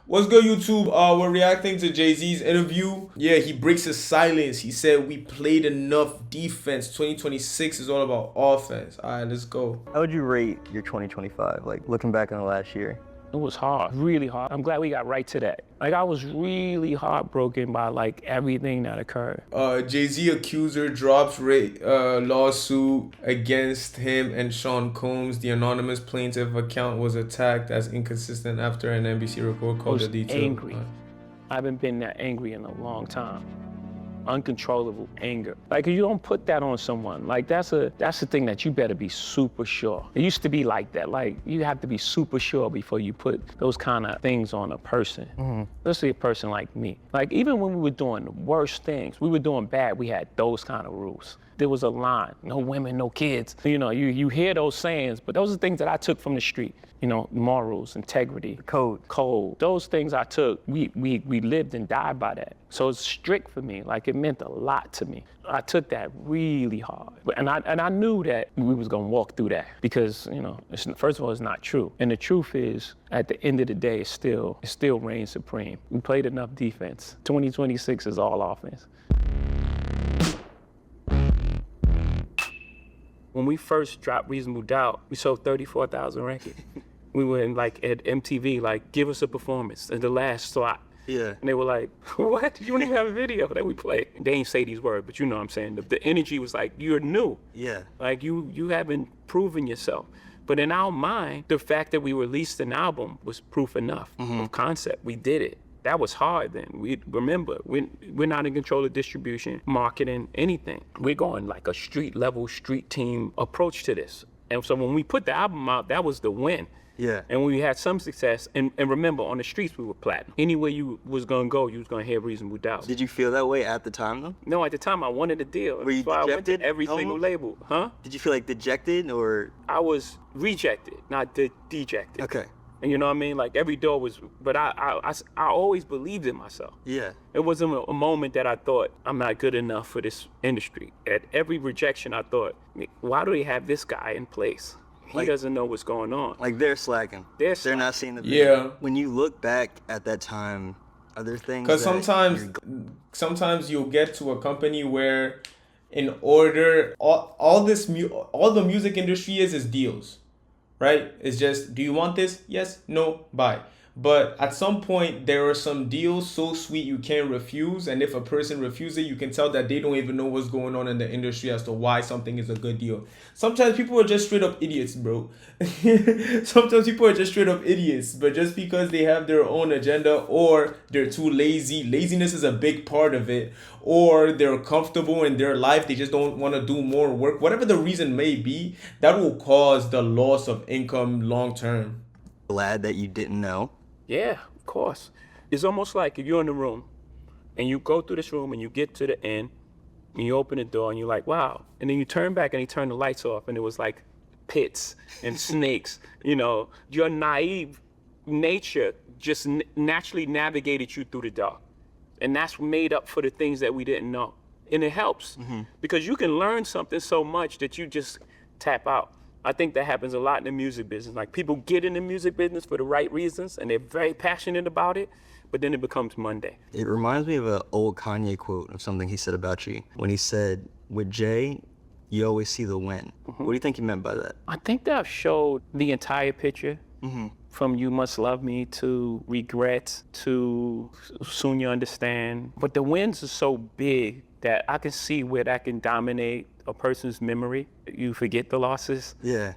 What's good, YouTube? We're reacting to Jay-Z's interview. Yeah, he breaks his silence. He said we played enough defense. 2026 is all about offense. All right, let's go. How would you rate your 2025, like looking back on the last year? It was hard, really hard. I'm glad we got right to that. Like, I was really heartbroken by like everything that occurred. Jay-Z accuser drops lawsuit against him and Sean Combs. The anonymous plaintiff account was attacked as inconsistent after an NBC report I called was the detail. angry. I haven't been that angry in a long time. Uncontrollable anger. Like, you don't put that on someone. Like, that's the thing that you better be super sure. It used to be like that. Like, you have to be super sure before you put those kind of things on a person. Especially a person like me. Like, even when we were doing the worst things, we were doing bad, we had those kind of rules. There was a line, no women, no kids. You know, you hear those sayings, but those are things that I took from the street. You know, morals, integrity, Code. Those things I took, we lived and died by that. So it's strict for me. Like, it meant a lot to me. I took that really hard. And I knew that we was gonna walk through that because, you know, first of all, it's not true. And the truth is, at the end of the day, it still reigns supreme. We played enough defense. 2026 is all offense. When we first dropped Reasonable Doubt, we sold 34,000 records. We were in, like, at MTV, like, give us a performance in the last slot. Yeah. And they were like, what? You don't even have a video that we played. They ain't say these words, but you know what I'm saying. The energy was like, you're new. Yeah. Like, you haven't proven yourself. But in our mind, the fact that we released an album was proof enough of concept. We did it. That was hard then. We're not in control of distribution, marketing, anything. We're going like a street level, street team approach to this. And so when we put the album out, that was the win. Yeah. And we had some success. And remember, on the streets, we were platinum. Anywhere you was gonna go, you was gonna hear Reasonable Doubt. Did you feel that way at the time though? No, at the time, I wanted a deal. Were you That's why I went to dejected every single almost? label. Huh? Did you feel like dejected or? I was rejected, not dejected. Okay. And you know what I mean? Like, every door was, but I always believed in myself. Yeah. It wasn't a moment that I thought, I'm not good enough for this industry. At every rejection, I thought, why do they have this guy in place? He doesn't know what's going on. Like they're slacking. They're not seeing the Yeah. When you look back at that time, are there things Because that sometimes you'll get to a company where, in order, all the music industry is deals, right? It's just, do you want this? Yes, no, buy. But at some point, there are some deals so sweet you can't refuse. And if a person refuses, you can tell that they don't even know what's going on in the industry as to why something is a good deal. Sometimes people are just straight up idiots, bro. Sometimes people are just straight up idiots. But just because they have their own agenda, or they're too lazy, laziness is a big part of it, or they're comfortable in their life, they just don't want to do more work, whatever the reason may be, that will cause the loss of income long term. glad that you didn't know? Yeah, of course. It's almost like if you're in the room and you go through this room and you get to the end and you open the door and you're like, wow. And then you turn back and you turn the lights off and it was like pits and snakes. You know, your naive nature just naturally navigated you through the dark. And that's made up for the things that we didn't know. And it helps because you can learn something so much that you just tap out. I think that happens a lot in the music business. Like, people get in the music business for the right reasons and they're very passionate about it, but then it becomes Monday. It reminds me of an old Kanye quote of something he said about you. When he said, with Jay, you always see the win. What do you think he meant by that? I think that showed the entire picture from You Must Love Me to Regret to Soon You Understand. But the wins are so big that I can see where that can dominate a person's memory. You forget the losses. Yeah.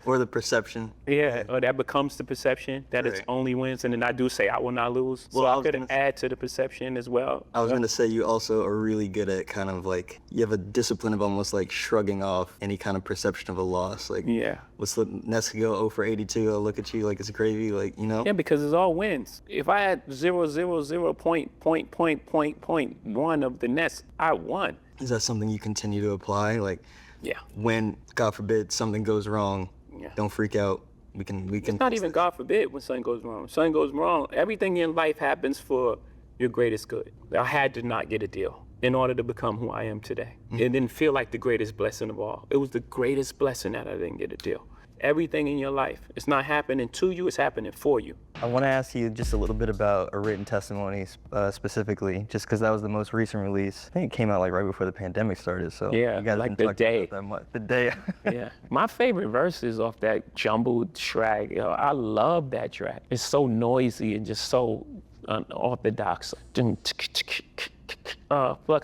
Or the perception. Yeah, or that becomes the perception that it's Right. only wins, and then I do say I will not lose. So Well, I I was could gonna add to the perception as well. I was gonna say you also are really good at kind of like, you have a discipline of almost like shrugging off any kind of perception of a loss. Like, Yeah. what's the next go 0 for 82? I'll look at you like it's gravy, like, you know? Yeah, because it's all wins. If I had 0.1 of the nets, I won. Is that something you continue to apply? Like, Yeah. when, God forbid, something goes wrong, Yeah. don't freak out. We can. It's not even God forbid when something goes wrong. Something goes wrong. Everything in life happens for your greatest good. I had to not get a deal in order to become who I am today. It didn't feel like the greatest blessing of all. It was the greatest blessing that I didn't get a deal. everything in your life. It's not happening to you, it's happening for you. I want to ask you just a little bit about A Written Testimony specifically, just because that was the most recent release. I think it came out like right before the pandemic started, so Yeah, you guys like didn't the talk day. about that much. The day. Yeah. My favorite verse is off that jumbled track. Yo, I love that track. It's so noisy and just so unorthodox. Flux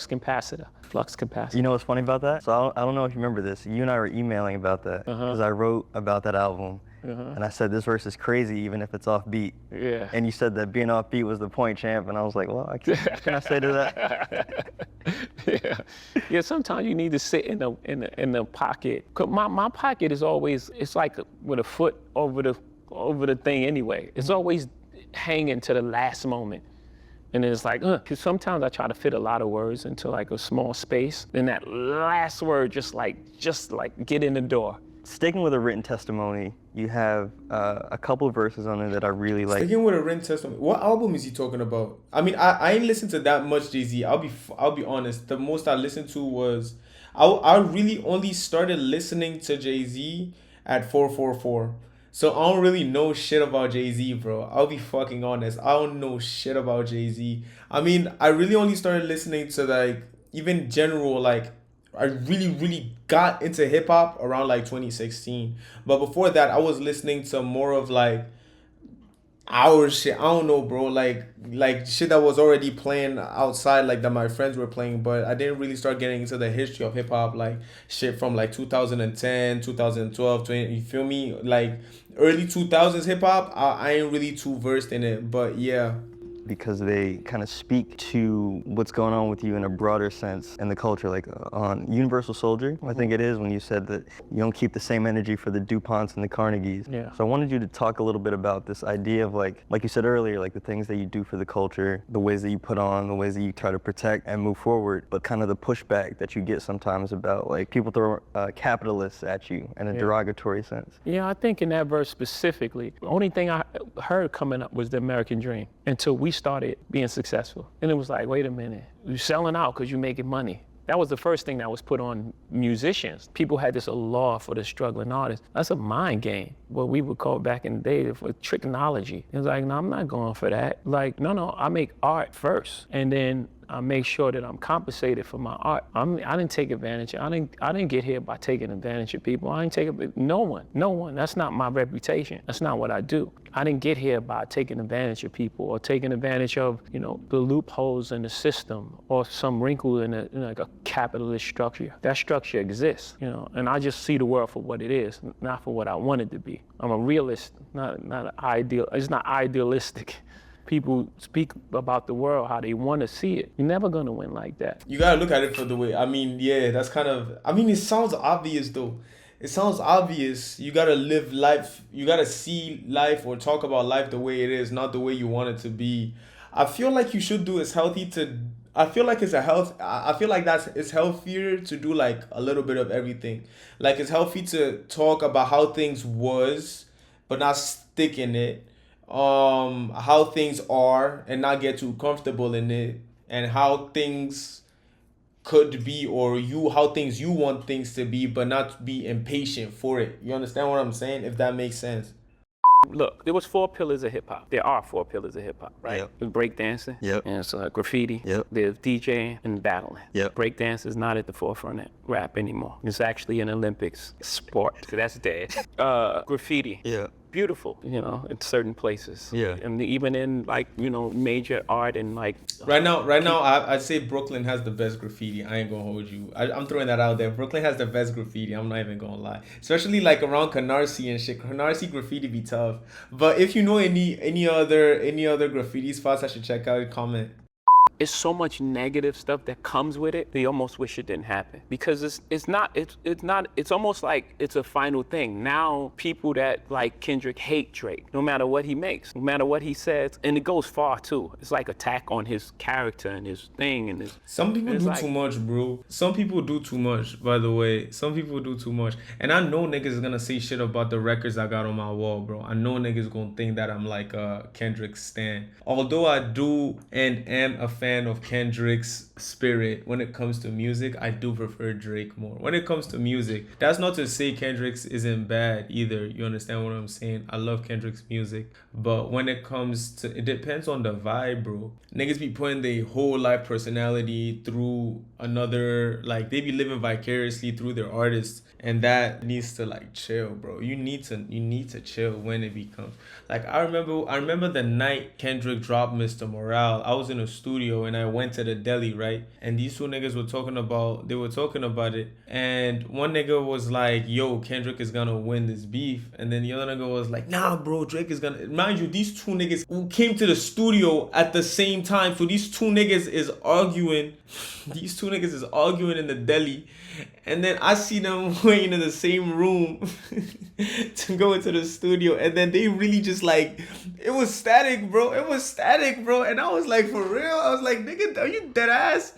capacitor. Flux capacitor. You know what's funny about that? So I don't know if you remember this. You and I were emailing about that because I wrote about that album. And I said, this verse is crazy even if it's offbeat. Yeah. And you said that being offbeat was the point, champ. And I was like, well, what can I say to that? Yeah. Yeah, sometimes you need to sit in the pocket. 'Cause my pocket is always, it's like with a foot over the thing anyway. It's always hanging to the last moment. And it's like, because sometimes I try to fit a lot of words into like a small space. Then that last word just like get in the door. Sticking with A Written Testimony, you have a couple of verses on it that I really like. Sticking with A Written Testimony. What album is he talking about? I mean, I ain't listened to that much Jay-Z. I'll be honest. The most I listened to was I really only started listening to Jay-Z at 444. So I don't really know shit about Jay-Z, bro. I'll be fucking honest. I don't know shit about Jay-Z. I mean, I really only started listening to like even general like I really got into hip hop around like 2016. But before that, I was listening to more of like our shit. I don't know, bro. Like shit that was already playing outside, like that my friends were playing. But I didn't really start getting into the history of hip hop, like shit from like 2010, 2012, 20. You feel me? Like early 2000s hip hop. I ain't really too versed in it, but yeah. Because they kind of speak to what's going on with you in a broader sense in the culture, like on Universal Soldier, I think it is, when you said that you don't keep the same energy for the DuPonts and the Carnegies. Yeah. So I wanted you to talk a little bit about this idea of like you said earlier, like the things that you do for the culture, the ways that you put on, the ways that you try to protect and move forward, but kind of the pushback that you get sometimes about like people throw capitalists at you in a derogatory sense. Yeah, I think in that verse specifically, the only thing I heard coming up was the American dream until we started being successful. And it was like, wait a minute, you're selling out because you're making money. That was the first thing that was put on musicians. People had this allure for the struggling artist. That's a mind game. What we would call back in the day for tricknology. It was like, no, I'm not going for that. Like, no, I make art first. And then I make sure that I'm compensated for my art. I didn't take advantage. I didn't get here by taking advantage of people. I didn't take no one. That's not my reputation. That's not what I do. I didn't get here by taking advantage of people or taking advantage of, the loopholes in the system or some wrinkle in like a capitalist structure. That structure exists, and I just see the world for what it is, not for what I want it to be. I'm a realist, not an ideal. It's not idealistic. People speak about the world how they want to see it. You're never gonna win like that. You gotta look at it for the way. I mean, yeah, that's kind of. I mean, it sounds obvious though. It sounds obvious. You gotta live life. You gotta see life or talk about life the way it is, not the way you want it to be. I feel like you should do. It's healthy to. I feel like I feel like it's healthier to do like a little bit of everything. Like it's healthy to talk about how things was, but not stick in it. How things are and not get too comfortable in it, and how things could be, or how things you want things to be, but not be impatient for it. You understand what I'm saying? If that makes sense. Look, there was 4 pillars of hip hop. There are 4 pillars of hip hop, right? Yep. There's breakdancing. Yep. And it's graffiti. Yep. There's DJing and battling. Yep. Breakdance is not at the forefront of rap anymore. It's actually an Olympics sport. So that's dead. Graffiti. Yeah. Beautiful, in certain places. Yeah. And even in like, major art and like. Right now, I'd say Brooklyn has the best graffiti. I ain't gonna hold you. I'm throwing that out there. Brooklyn has the best graffiti. I'm not even gonna lie. Especially like around Canarsie and shit. Canarsie graffiti be tough. But if you know any other graffiti spots I should check out, comment. It's so much negative stuff that comes with it. They almost wish it didn't happen because it's almost like it's a final thing. Now people that like Kendrick hate Drake, no matter what he makes, no matter what he says, and it goes far too. It's like attack on his character and his thing and his. Some people do too much, bro. Some people do too much, by the way. Some people do too much. And I know niggas is gonna say shit about the records I got on my wall, bro. I know niggas gonna think that I'm like a Kendrick stan. Although I do and am a fan fan of Kendrick's spirit when it comes to music. I do prefer Drake more. When it comes to music, that's not to say Kendrick's isn't bad either. You understand what I'm saying? I love Kendrick's music. But when it comes to, it depends on the vibe, bro. Niggas be putting their whole life personality through another, like they be living vicariously through their artists. And that needs to like chill, bro. You need to chill when it becomes like I remember the night Kendrick dropped Mr. Morale. I was in a studio and I went to the deli, right? And these two niggas were talking about it. And one nigga was like, yo, Kendrick is gonna win this beef. And then the other nigga was like, nah, bro, Drake is gonna. Mind you, these two niggas who came to the studio at the same time. So these two niggas is arguing. These two niggas is arguing in the deli. And then I see them waiting in the same room to go into the studio. And then they really just like, it was static, bro. And I was like, for real? I was like, nigga, are you dead ass?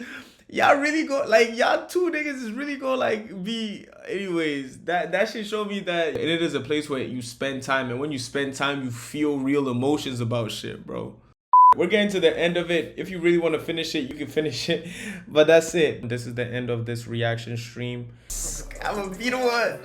Y'all really go, like, y'all two niggas is really gonna like be, anyways, that shit showed me that it is a place where you spend time. And when you spend time, you feel real emotions about shit, bro. We're getting to the end of it. If you really want to finish it, you can finish it. But that's it. This is the end of this reaction stream. I'm a beat one.